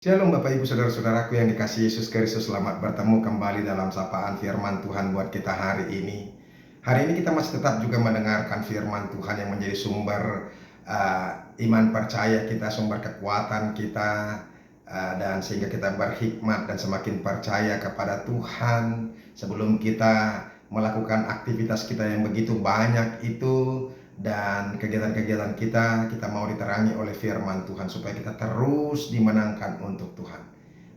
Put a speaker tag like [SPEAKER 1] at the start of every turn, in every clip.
[SPEAKER 1] Shalom Bapak Ibu Saudara-saudaraku yang dikasihi Yesus Kristus. Selamat bertemu kembali dalam sapaan firman Tuhan buat kita hari ini. Hari ini kita masih tetap juga mendengarkan firman Tuhan yang menjadi sumber iman percaya kita, sumber kekuatan kita, dan sehingga kita berhikmat dan semakin percaya kepada Tuhan sebelum kita melakukan aktivitas kita yang begitu banyak itu. Dan kegiatan-kegiatan kita mau diterangi oleh firman Tuhan supaya kita terus dimenangkan untuk Tuhan.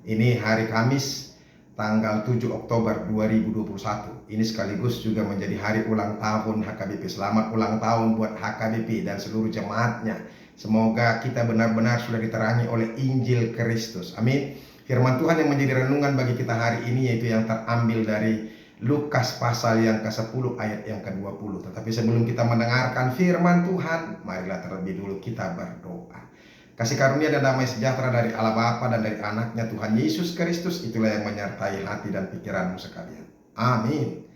[SPEAKER 1] Ini hari Kamis tanggal 7 Oktober 2021. Ini sekaligus juga menjadi hari ulang tahun HKBP. Selamat ulang tahun buat HKBP dan seluruh jemaatnya. Semoga kita benar-benar sudah diterangi oleh Injil Kristus. Amin. Firman Tuhan yang menjadi renungan bagi kita hari ini yaitu yang terambil dari Lukas pasal yang ke-10 ayat yang ke-20. Tetapi sebelum kita mendengarkan firman Tuhan, marilah terlebih dulu kita berdoa. Kasih karunia dan damai sejahtera dari Allah Bapa dan dari anaknya Tuhan Yesus Kristus, itulah yang menyertai hati dan pikiranmu sekalian. Amin.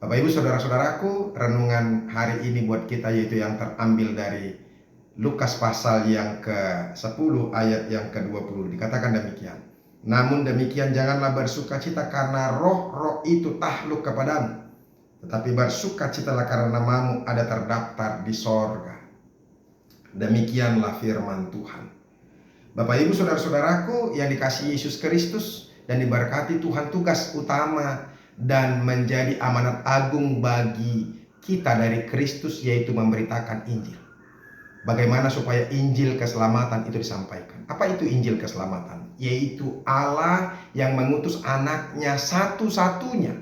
[SPEAKER 1] Bapak Ibu Saudara-saudaraku, renungan hari ini buat kita yaitu yang terambil dari Lukas pasal yang ke-10 ayat yang ke-20. Dikatakan demikian. Namun demikian janganlah bersukacita karena roh-roh itu takluk kepadamu, tetapi bersukacitalah karena namamu ada terdaftar di sorga. Demikianlah firman Tuhan. Bapak Ibu Saudara-saudaraku yang dikasihi Yesus Kristus dan diberkati Tuhan, tugas utama dan menjadi amanat agung bagi kita dari Kristus yaitu memberitakan Injil. Bagaimana supaya Injil keselamatan itu disampaikan. Apa itu Injil keselamatan? Yaitu Allah yang mengutus anaknya satu-satunya,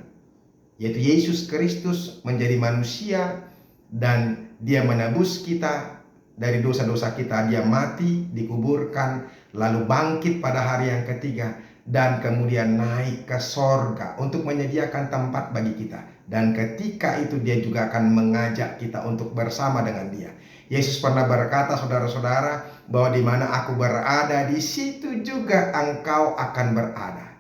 [SPEAKER 1] yaitu Yesus Kristus menjadi manusia dan dia menebus kita dari dosa-dosa kita. Dia mati, dikuburkan, lalu bangkit pada hari yang ketiga dan kemudian naik ke sorga untuk menyediakan tempat bagi kita. Dan ketika itu dia juga akan mengajak kita untuk bersama dengan dia. Yesus pernah berkata, saudara-saudara, bahwa di mana aku berada, di situ juga engkau akan berada.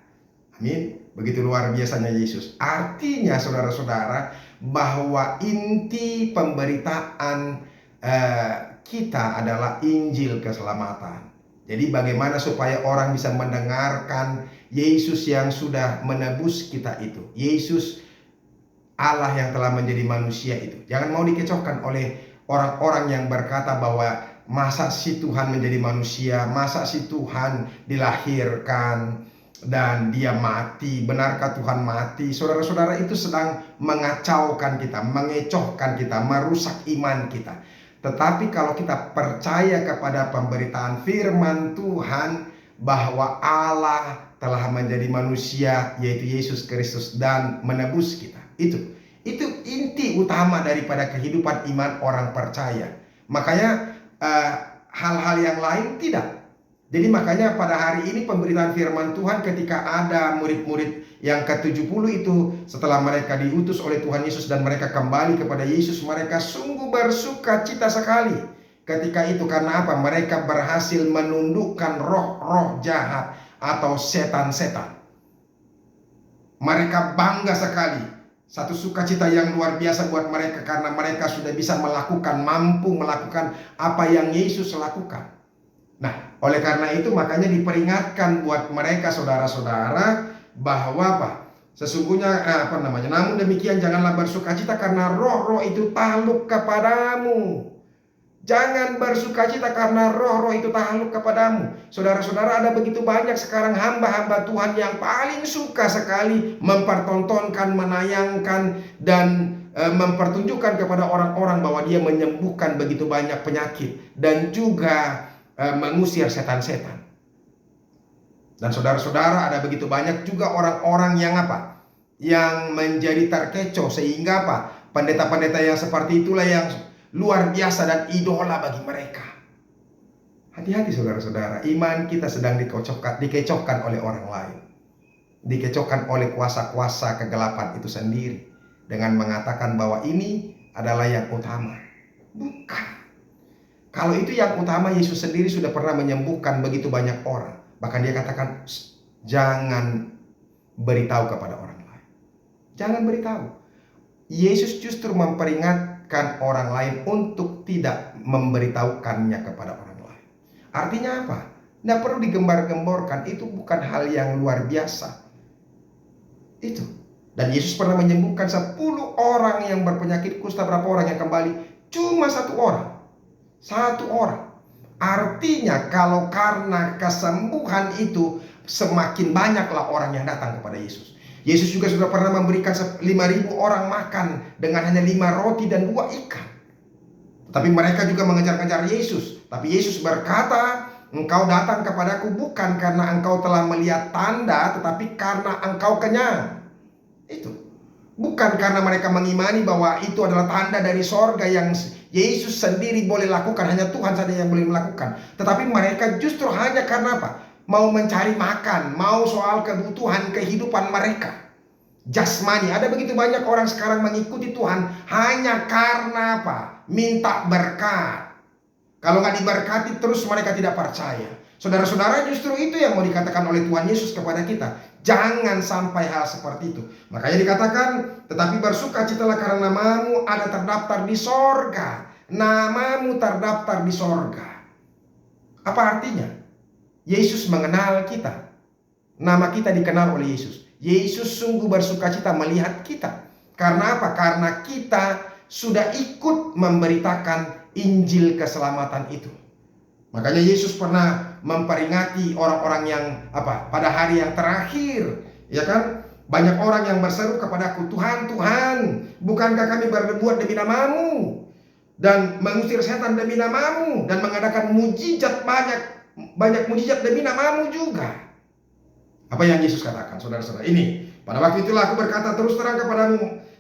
[SPEAKER 1] Amin. Begitu luar biasanya Yesus. Artinya saudara-saudara, bahwa inti pemberitaan kita adalah Injil keselamatan. Jadi bagaimana supaya orang bisa mendengarkan Yesus yang sudah menebus kita itu. Yesus Allah yang telah menjadi manusia itu. Jangan mau dikecohkan oleh orang-orang yang berkata bahwa masa si Tuhan menjadi manusia, masa si Tuhan dilahirkan dan dia mati, benarkah Tuhan mati? Saudara-saudara, itu sedang mengacaukan kita, mengecohkan kita, merusak iman kita. Tetapi kalau kita percaya kepada pemberitaan firman Tuhan bahwa Allah telah menjadi manusia yaitu Yesus Kristus dan menebus kita, itu inti utama daripada kehidupan iman orang percaya. Makanya hal-hal yang lain tidak. Jadi makanya pada hari ini pemberitaan firman Tuhan ketika ada murid-murid yang ke-70 itu, setelah mereka diutus oleh Tuhan Yesus dan mereka kembali kepada Yesus, mereka sungguh bersuka cita sekali ketika itu. Karena apa? Mereka berhasil menundukkan roh-roh jahat atau setan-setan. Mereka bangga sekali. Satu sukacita yang luar biasa buat mereka karena mereka sudah bisa mampu melakukan apa yang Yesus lakukan. Nah, oleh karena itu makanya diperingatkan buat mereka saudara-saudara bahwa apa? Sesungguhnya namun demikian janganlah bersukacita karena roh-roh itu takluk kepadamu. Jangan bersukacita karena roh-roh itu takluk kepadamu. Saudara-saudara, ada begitu banyak sekarang hamba-hamba Tuhan yang paling suka sekali mempertontonkan, menayangkan dan mempertunjukkan kepada orang-orang bahwa dia menyembuhkan begitu banyak penyakit dan juga mengusir setan-setan. Dan saudara-saudara, ada begitu banyak juga orang-orang yang yang menjadi terkecoh sehingga pendeta-pendeta yang seperti itulah yang luar biasa dan idola bagi mereka. Hati-hati saudara-saudara, iman kita sedang dikecohkan oleh orang lain. Dikecohkan oleh kuasa-kuasa kegelapan itu sendiri dengan mengatakan bahwa ini adalah yang utama. Bukan. Kalau itu yang utama, Yesus sendiri sudah pernah menyembuhkan begitu banyak orang. Bahkan dia katakan, jangan beritahu kepada orang lain. Jangan beritahu. Yesus justru memperingatkan orang lain untuk tidak memberitahukannya kepada orang lain. Artinya apa? Nggak perlu digembar-gemborkan, itu bukan hal yang luar biasa. Itu. Dan Yesus pernah menyembuhkan 10 orang yang berpenyakit kusta. Berapa orang yang kembali? Cuma 1 orang. 1 orang. Artinya kalau karena kesembuhan itu, semakin banyaklah orang yang datang kepada Yesus. Yesus juga sudah pernah memberikan 5.000 orang makan dengan hanya 5 roti dan 2 ikan. Tapi mereka juga mengejar-kejar Yesus. Tapi Yesus berkata, engkau datang kepadaku bukan karena engkau telah melihat tanda, tetapi karena engkau kenyang. Itu. Bukan karena mereka mengimani bahwa itu adalah tanda dari sorga yang Yesus sendiri boleh lakukan, hanya Tuhan saja yang boleh melakukan. Tetapi mereka justru hanya karena apa? Mau mencari makan, mau soal kebutuhan kehidupan mereka. Jasmani. Ada begitu banyak orang sekarang mengikuti Tuhan hanya karena apa? Minta berkat. Kalau nggak diberkati terus mereka tidak percaya. Saudara-saudara, justru itu yang mau dikatakan oleh Tuhan Yesus kepada kita. Jangan sampai hal seperti itu. Makanya dikatakan, tetapi bersukacitalah karena namamu ada terdaftar di sorga. Namamu terdaftar di sorga. Apa artinya? Yesus mengenal kita. Nama kita dikenal oleh Yesus. Yesus sungguh bersukacita melihat kita. Karena apa? Karena kita sudah ikut memberitakan Injil keselamatan itu. Makanya Yesus pernah memperingati orang-orang yang pada hari yang terakhir, ya kan? Banyak orang yang berseru kepadaku, Tuhan, Tuhan, bukankah kami berbuat demi namamu dan mengusir setan demi namamu dan mengadakan mujizat banyak mujizat demi namamu juga. Apa yang Yesus katakan, saudara-saudara? Ini, pada waktu itulah aku berkata terus terang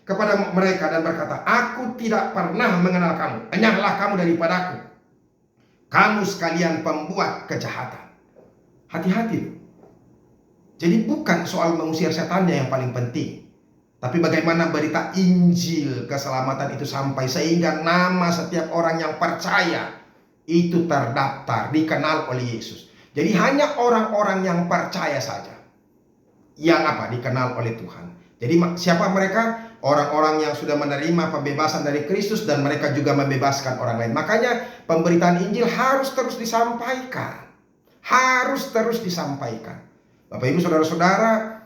[SPEAKER 1] kepada mereka dan berkata, aku tidak pernah mengenal kamu. Enyahlah kamu daripadaku. Kamu sekalian pembuat kejahatan. Hati-hati. Jadi bukan soal mengusir setannya yang paling penting, tapi bagaimana berita Injil keselamatan itu sampai sehingga nama setiap orang yang percaya itu terdaftar, dikenal oleh Yesus. Jadi hanya orang-orang yang percaya saja yang dikenal oleh Tuhan. Jadi siapa mereka? Orang-orang yang sudah menerima pembebasan dari Kristus dan mereka juga membebaskan orang lain. Makanya pemberitaan Injil harus terus disampaikan. Harus terus disampaikan. Bapak Ibu Saudara-saudara,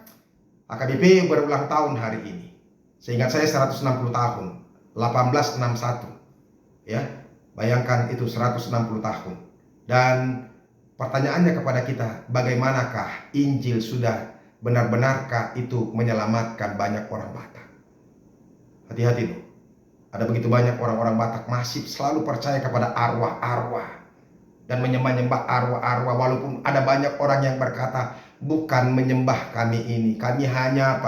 [SPEAKER 1] AKBP berulang tahun hari ini. Seingat saya 160 tahun. 1861. Ya, bayangkan itu 160 tahun. Dan pertanyaannya kepada kita, bagaimanakah Injil sudah benar-benarkah itu menyelamatkan banyak orang Batak? Hati-hati loh. Ada begitu banyak orang-orang Batak masih selalu percaya kepada arwah-arwah dan menyembah-nyembah arwah-arwah, walaupun ada banyak orang yang berkata, bukan menyembah kami ini, kami hanya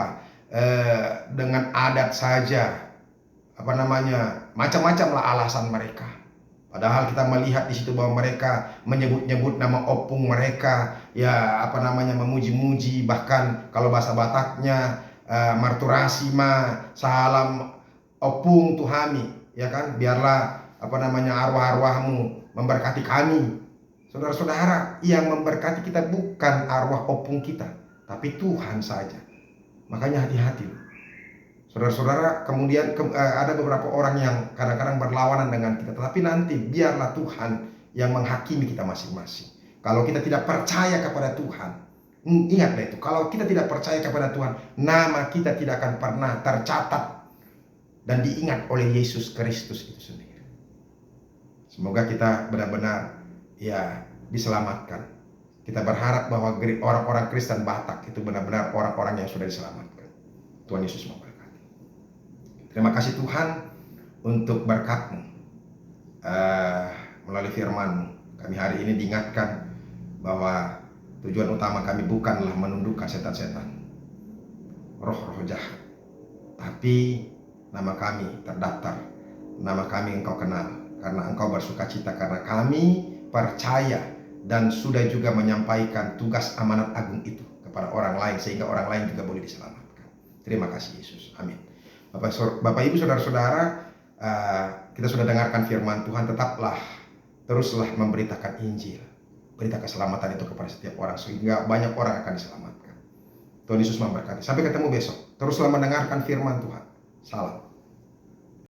[SPEAKER 1] dengan adat saja, macam-macam lah alasan mereka. Padahal kita melihat di situ bahwa mereka menyebut-nyebut nama opung mereka, memuji-muji, bahkan kalau bahasa Bataknya marturasima salam opung tuhami, ya kan? Biarlah arwah-arwahmu memberkati kami. Saudara-saudara, yang memberkati kita bukan arwah opung kita, tapi Tuhan saja. Makanya hati-hati. Saudara-saudara, kemudian ada beberapa orang yang kadang-kadang berlawanan dengan kita, tetapi nanti biarlah Tuhan yang menghakimi kita masing-masing. Kalau kita tidak percaya kepada Tuhan, ingatlah itu, kalau kita tidak percaya kepada Tuhan, nama kita tidak akan pernah tercatat dan diingat oleh Yesus Kristus itu sendiri. Semoga kita benar-benar diselamatkan. Kita berharap bahwa orang-orang Kristen Batak itu benar-benar orang-orang yang sudah diselamatkan. Tuhan Yesus memberkati. Terima kasih Tuhan untuk berkat-Mu. Melalui firman-Mu, kami hari ini diingatkan bahwa tujuan utama kami bukanlah menundukkan setan-setan, roh-roh jahat, tapi nama kami terdaftar, nama kami Engkau kenal, karena Engkau bersukacita karena kami percaya dan sudah juga menyampaikan tugas amanat agung itu kepada orang lain, sehingga orang lain juga boleh diselamatkan. Terima kasih Yesus, amin. Bapak Ibu Saudara-saudara, kita sudah dengarkan firman Tuhan. Teruslah memberitakan Injil, berita keselamatan itu kepada setiap orang, sehingga banyak orang akan diselamatkan. Tuhan Yesus memberkati. Sampai ketemu besok. Teruslah mendengarkan firman Tuhan. Salam.